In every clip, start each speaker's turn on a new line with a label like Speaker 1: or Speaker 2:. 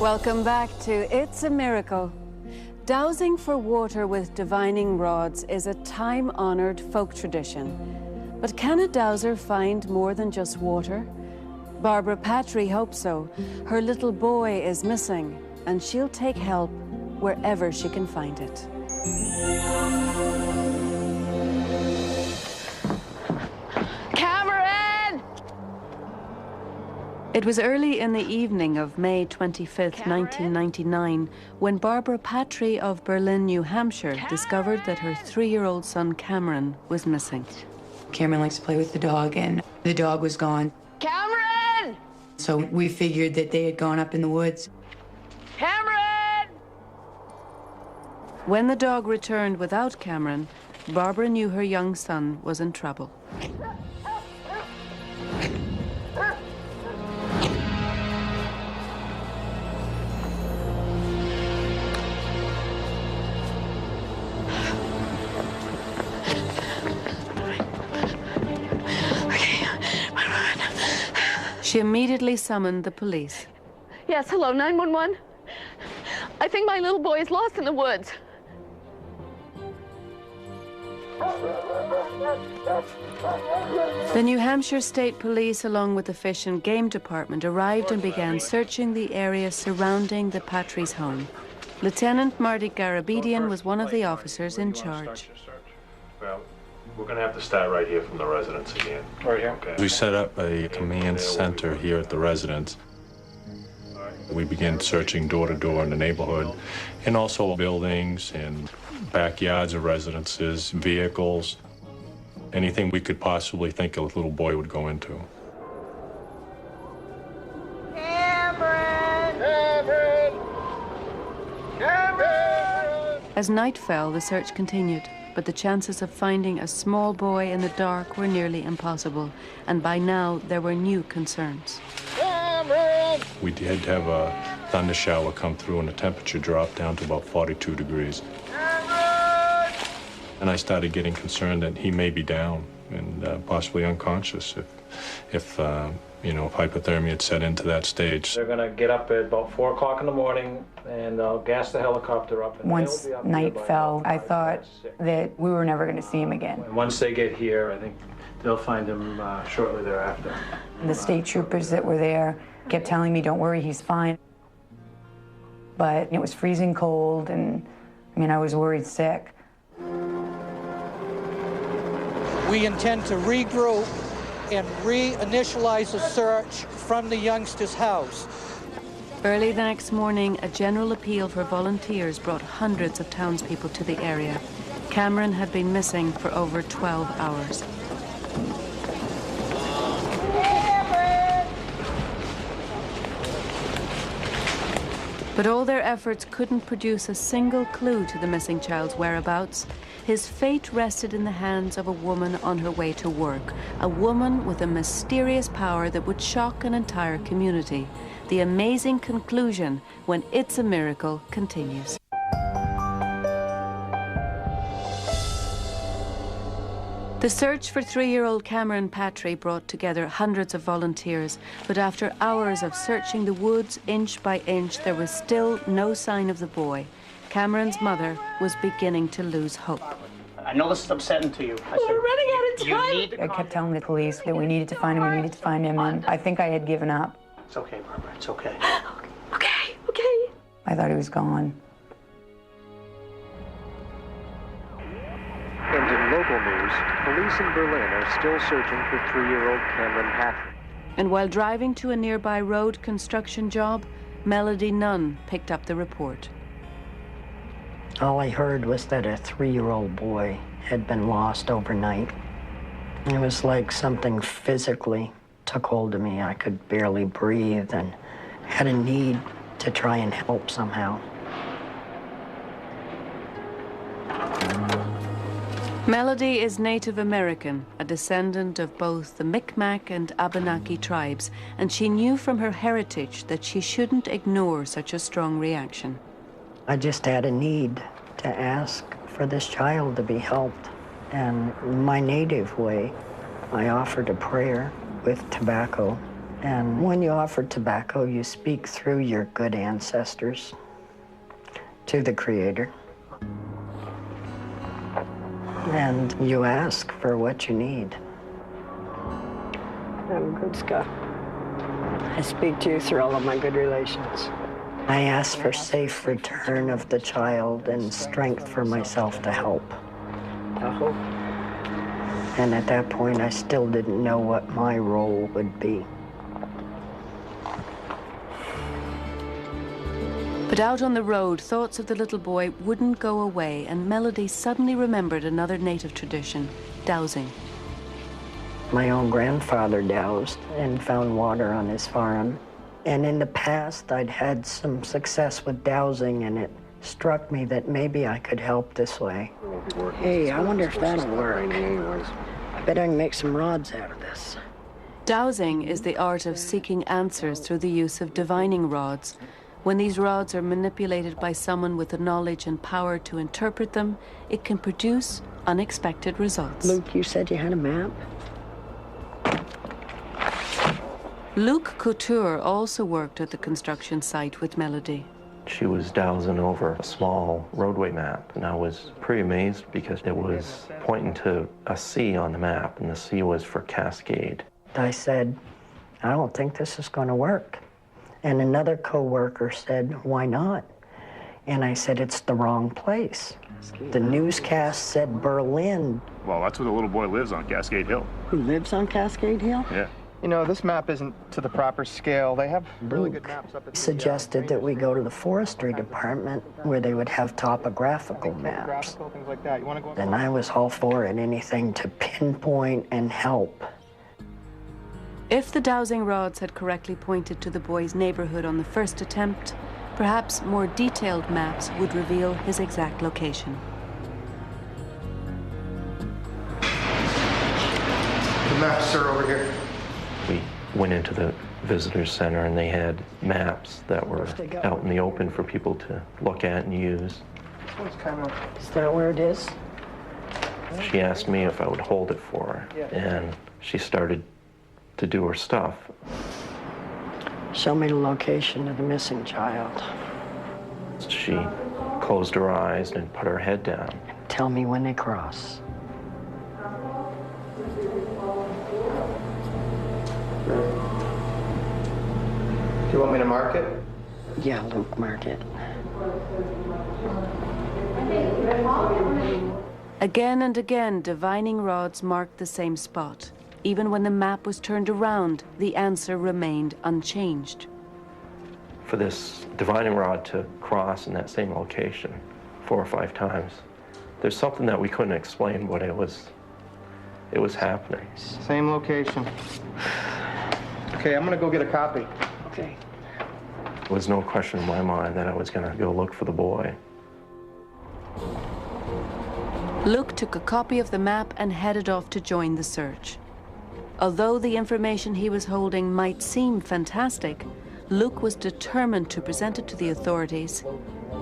Speaker 1: Welcome back to It's a Miracle. Dowsing for water with divining rods is a time-honored folk tradition. But can a dowser find more than just water? Barbara Patry hopes so. Her little boy is missing, and she'll take help wherever she can find it. It was early in the evening of May 25th, 1999, when Barbara Patry of Berlin, New Hampshire, discovered that her 3-year-old son, Cameron, was missing.
Speaker 2: Cameron likes to play with the dog, and the dog was gone.
Speaker 1: Cameron!
Speaker 2: So we figured that they had gone up in the woods.
Speaker 1: Cameron! When the dog returned without Cameron, Barbara knew her young son was in trouble. She immediately summoned the police.
Speaker 3: Yes, hello, 911. I think my little boy is lost in the woods.
Speaker 1: The New Hampshire State Police, along with the Fish and Game Department, arrived and began searching the area surrounding the Patry's home. Lieutenant Marty Garabedian was one of the officers in charge.
Speaker 4: Well, we're going to have to start right here from the residence again.
Speaker 5: Right here?
Speaker 4: Okay.
Speaker 5: We set up a command center here at the residence. We began searching door to door in the neighborhood, and also buildings and backyards of residences, vehicles, anything we could possibly think a little boy would go into.
Speaker 6: Cameron! Cameron! Cameron!
Speaker 1: As night fell, the search continued, but the chances of finding a small boy in the dark were nearly impossible, and by now there were new concerns.
Speaker 6: Cameron!
Speaker 5: We did have a thunder shower come through and the temperature dropped down to about 42 degrees.
Speaker 6: Cameron!
Speaker 5: And I started getting concerned that he may be down and possibly unconscious if hypothermia had set into that stage.
Speaker 4: They're going to get up at about 4 o'clock in the morning, and they'll gas the helicopter up. And
Speaker 2: Once
Speaker 4: they'll be up
Speaker 2: night
Speaker 4: here by
Speaker 2: fell,
Speaker 4: about
Speaker 2: I thought
Speaker 4: 6.
Speaker 2: that we were never going to see him again.
Speaker 4: And once they get here, I think they'll find him shortly thereafter.
Speaker 2: The state troopers that were there kept telling me, don't worry, he's fine. But it was freezing cold, and I was worried sick.
Speaker 7: We intend to regroup and reinitialize a search from the youngster's house.
Speaker 1: Early the next morning, a general appeal for volunteers brought hundreds of townspeople to the area. Cameron had been missing for over 12 hours. But all their efforts couldn't produce a single clue to the missing child's whereabouts. His fate rested in the hands of a woman on her way to work, a woman with a mysterious power that would shock an entire community. The amazing conclusion when It's a Miracle continues. The search for 3-year-old Cameron Patry brought together hundreds of volunteers, but after hours of searching the woods inch by inch, there was still no sign of the boy. Cameron's mother was beginning to lose hope.
Speaker 8: I know this is upsetting to you.
Speaker 3: We're running out of time.
Speaker 8: You need to
Speaker 2: I kept telling the police that we needed to find him, and I think I had given up.
Speaker 8: It's okay, Barbara, it's okay.
Speaker 3: Okay.
Speaker 2: I thought he was gone.
Speaker 9: And in local news, police in Berlin are still searching for 3-year-old Cameron Patry.
Speaker 1: And while driving to a nearby road construction job, Melody Nunn picked up the report.
Speaker 10: All I heard was that a 3-year-old boy had been lost overnight. It was like something physically took hold of me. I could barely breathe and had a need to try and help somehow.
Speaker 1: Melody is Native American, a descendant of both the Micmac and Abenaki tribes, and she knew from her heritage that she shouldn't ignore such a strong reaction.
Speaker 10: I just had a need to ask for this child to be helped. And my native way, I offered a prayer with tobacco And when you offer tobacco, you speak through your good ancestors to the Creator. And you ask for what you need. I'm good, Scott. I speak to you through all of my good relations. I ask for safe return of the child and strength for myself to help. And at that point, I still didn't know what my role would be.
Speaker 1: But out on the road, thoughts of the little boy wouldn't go away, and Melody suddenly remembered another native tradition, dowsing.
Speaker 10: My own grandfather dowsed and found water on his farm. And in the past, I'd had some success with dowsing, and it struck me that maybe I could help this way. Hey, I wonder if that'll work. I bet I can make some rods out of this.
Speaker 1: Dowsing is the art of seeking answers through the use of divining rods. When these rods are manipulated by someone with the knowledge and power to interpret them, it can produce unexpected results.
Speaker 10: Luke, you said you had a map?
Speaker 1: Luke Couture also worked at the construction site with Melody.
Speaker 11: She was dowsing over a small roadway map, and I was pretty amazed because it was pointing to a C on the map, and the C was for Cascade.
Speaker 10: I said, I don't think this is going to work. And another co-worker said, why not? And I said, it's the wrong place. The newscast said Berlin.
Speaker 12: Well, that's where the little boy lives, on Cascade Hill.
Speaker 10: Who lives on Cascade Hill?
Speaker 12: Yeah.
Speaker 13: You know, this map isn't to the proper scale. They have really good maps up at the
Speaker 10: suggested that we go to the forestry department where they would have topographical maps.
Speaker 13: Things like that. You want to go?
Speaker 10: And I was all for it, anything to pinpoint and help.
Speaker 1: If the dowsing rods had correctly pointed to the boy's neighborhood on the first attempt, perhaps more detailed maps would reveal his exact location.
Speaker 13: The maps are over here.
Speaker 11: We went into the visitor center, and they had maps that were out in the open for people to look at and use.
Speaker 13: This one's kind of...
Speaker 10: Is that where it is?
Speaker 11: She asked me if I would hold it for her, and she started to do her stuff.
Speaker 10: Show me the location of the missing child.
Speaker 11: She closed her eyes and put her head down.
Speaker 10: Tell me when they cross.
Speaker 13: Do you want me to mark it?
Speaker 10: Yeah, Luke, mark it.
Speaker 1: Again and again, divining rods marked the same spot. Even when the map was turned around, the answer remained unchanged.
Speaker 11: For this divining rod to cross in that same location 4 or 5 times, there's something that we couldn't explain, but it was happening.
Speaker 13: Same location. Okay, I'm gonna go get a copy.
Speaker 10: Okay.
Speaker 11: There was no question in my mind that I was gonna go look for the boy.
Speaker 1: Luke took a copy of the map and headed off to join the search. Although the information he was holding might seem fantastic, Luke was determined to present it to the authorities,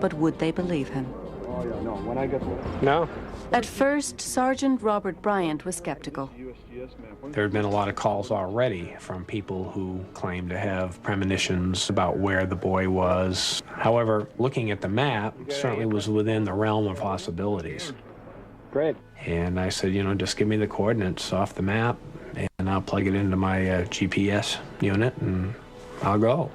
Speaker 1: but would they believe him?
Speaker 13: Oh, yeah, no, when I get there.
Speaker 9: No.
Speaker 1: At first, Sergeant Robert Bryant was skeptical.
Speaker 9: There had been a lot of calls already from people who claimed to have premonitions about where the boy was. However, looking at the map certainly was within the realm of possibilities.
Speaker 13: Great.
Speaker 9: And I said, you know, just give me the coordinates off the map, and I'll plug it into my GPS unit, and I'll go.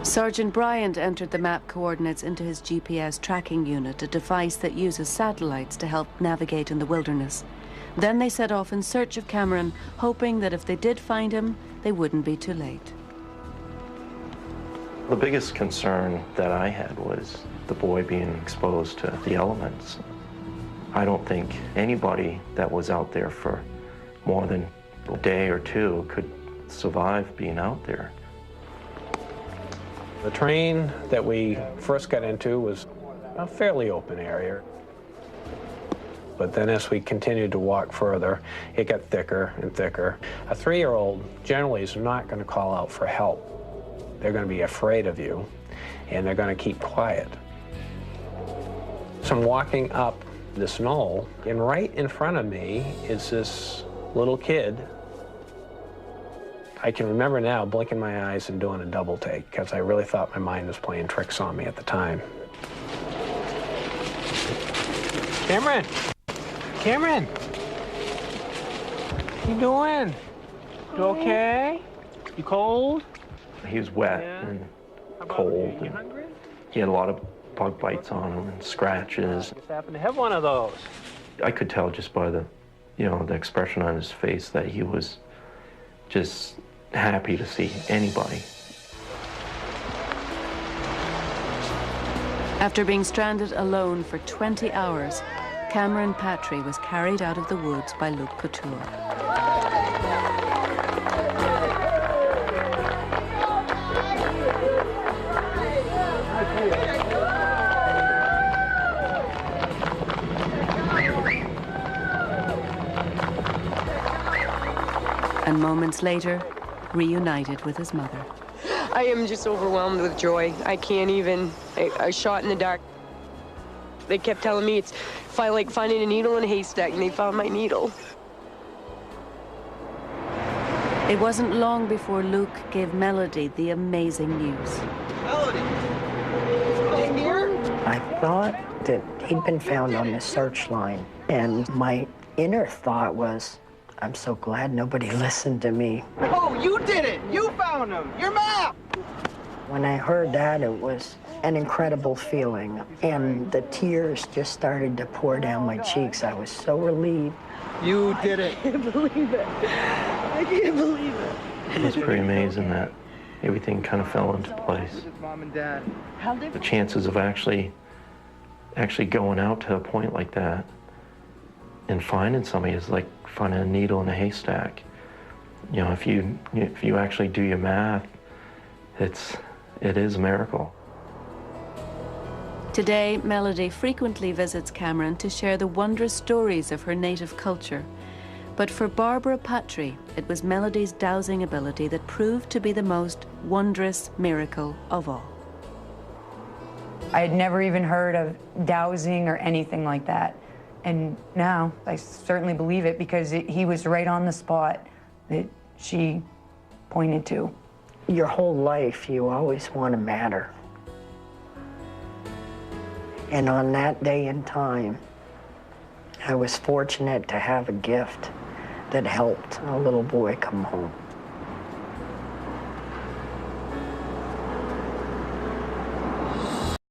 Speaker 1: Sergeant Bryant entered the map coordinates into his GPS tracking unit, a device that uses satellites to help navigate in the wilderness. Then they set off in search of Cameron, hoping that if they did find him, they wouldn't be too late.
Speaker 11: The biggest concern that I had was the boy being exposed to the elements. I don't think anybody that was out there for more than a day or two could survive being out there.
Speaker 9: The terrain that we first got into was a fairly open area. But then as we continued to walk further, it got thicker and thicker. A 3-year-old generally is not going to call out for help. They're going to be afraid of you, and they're going to keep quiet. So I'm walking up this knoll, and right in front of me is this little kid I can remember now blinking my eyes and doing a double take because I really thought my mind was playing tricks on me at the time. Cameron! Cameron! What you doing? You okay? You cold?
Speaker 11: He was wet and cold. And he had a lot of bug bites on him and scratches.
Speaker 9: Just happened to have one of those.
Speaker 11: I could tell just by the, the expression on his face that he was just happy to see anybody.
Speaker 1: After being stranded alone for 20 hours, Cameron Patry was carried out of the woods by Luc Couture. And moments later, reunited with his mother.
Speaker 14: I am just overwhelmed with joy. I can't even. I shot in the dark. They kept telling me it's like finding a needle in a haystack, and they found my needle.
Speaker 1: It wasn't long before Luc gave Melody the amazing news.
Speaker 6: Melody! Stay here?
Speaker 10: I thought that he'd been found on the search line, and my inner thought was, I'm so glad nobody listened to me.
Speaker 6: No, you did it! You found him! Your map!
Speaker 10: When I heard that, it was an incredible feeling, and the tears just started to pour down my cheeks. I was so relieved.
Speaker 6: You did it.
Speaker 14: I can't believe it. I can't believe it.
Speaker 11: It was pretty amazing that everything kind of fell into place.
Speaker 6: Mom and Dad.
Speaker 11: The chances of actually going out to a point like that and finding somebody is like finding a needle in a haystack. If you actually do your math, it is a miracle.
Speaker 1: Today, Melody frequently visits Cameron to share the wondrous stories of her native culture. But for Barbara Patry, it was Melody's dowsing ability that proved to be the most wondrous miracle of all.
Speaker 2: I had never even heard of dowsing or anything like that. And now I certainly believe it because he was right on the spot that she pointed to.
Speaker 10: Your whole life, you always want to matter. And on that day in time, I was fortunate to have a gift that helped a little boy come home.